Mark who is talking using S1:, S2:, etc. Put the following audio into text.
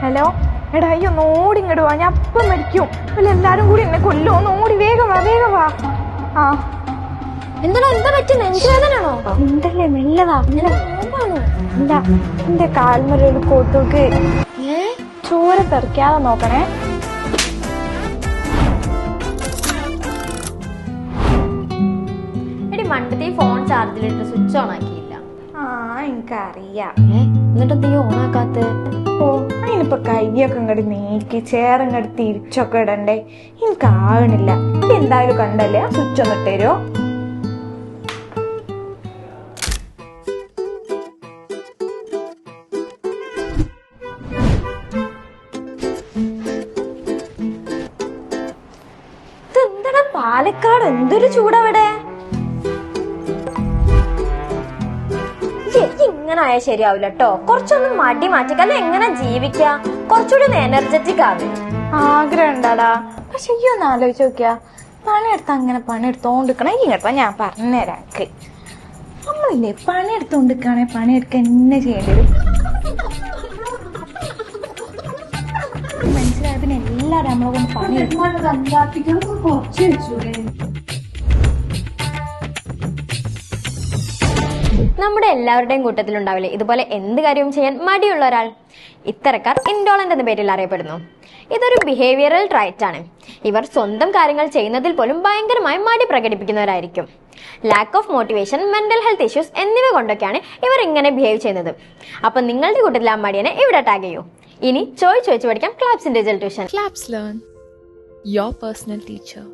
S1: Hello എടാ അയ്യോ ഓടി ഇങ്ങോട്ട് വാ, ഞാൻ അപ്പം മരിക്കും. ഇല്ല എല്ലാരും കൂടി എന്നെ കൊല്ലോ. ഒന്ന് ഓടി വേഗം വാ വേഗം വാ. ആ
S2: എന്താ പറ്റി? നെഞ്ചുവേദനാണോ?
S1: ഉണ്ടല്ലേ മെല്ലവാ. ഇല്ല എന്റെ കാൽമരൊരു കൊതുക്. ചോര തെറിക്കാതെ നോക്കണേ.
S2: എടി മണ്ടത്തെ ഫോൺ ചാർജിലിട്ട് സ്വിച്ച് ഓൺ ആക്കിയില്ല.
S1: ആ എനിക്കറിയാം.
S2: എന്നിട്ട് നീ ഓൺ ആക്കാത്ത?
S1: ഓ അതിനിപ്പോ കയ്യൊക്കെ ഇങ്ങോട്ട് നീക്കി ചേറിങ്ങോട്ട് തിരിച്ചൊക്കെ ഇടണ്ടേ, എനിക്കാകണില്ല. എന്തായാലും കണ്ടല്ലേ, ആ സ്വിച്ച് ഒന്ന് ഇട്ടേരോ. ഇതെന്താ പാലക്കാട് എന്തൊരു ചൂടവിടെ.
S2: ഇങ്ങനെ ആയാൽ ശരിയാവില്ല കേട്ടോ. കുറച്ചൊന്നും മടി മാറ്റിക്കല്ല. എങ്ങനെ ജീവിക്കാ? കുറച്ചുകൂടി എനർജറ്റിക് ആകും.
S1: ആഗ്രഹം ഉണ്ടാടാ, പക്ഷെ ഈ ഒന്ന് ആലോചിച്ച് നോക്കിയാ, പണിയെടുത്ത് അങ്ങനെ പണിയെടുത്തോണ്ടിരിക്കണ ഇങ്ങോട്ടാ ഞാൻ പറഞ്ഞുതരാം. നമ്മളില്ലേ പണിയെടുത്തോണ്ടിരിക്കണേ പണിയെടുക്കാൻ എന്നെ ചെയ്യേണ്ടി വരും. മനസ്സിലായ പിന്നെ എല്ലാരും നമ്മളെ കൊണ്ട് പണിയെടുക്കും.
S2: നമ്മുടെ എല്ലാവരുടെയും കൂട്ടത്തിലുണ്ടാവില്ലേ ഇതുപോലെ എന്ത് കാര്യവും ചെയ്യാൻ മടിയുള്ള ഒരാൾ? ഇത്തരക്കാർ ഇൻഡോളന്റ് എന്ന പേരിൽ അറിയപ്പെടുന്നു. ഇതൊരു ബിഹേവിയറൽ ട്രൈറ്റ് ആണ്. ഇവർ സ്വന്തം കാര്യങ്ങൾ ചെയ്യുന്നതിൽ പോലും ഭയങ്കരമായി മടി പ്രകടിപ്പിക്കുന്നവരായിരിക്കും. Lack of motivation, mental health issues എന്നിവ കൊണ്ടൊക്കെയാണ് ഇവർ ഇങ്ങനെ ബിഹേവ് ചെയ്യുന്നത്. അപ്പൊ നിങ്ങളുടെ കൂട്ടത്തിൽ ആ മടിയനെ ഇവിടെ ടാഗ് ചെയ്യൂ. ഇനി ചോദിച്ചു പഠിക്കാം claps individual tuition.
S3: Claps Learn, your personal teacher.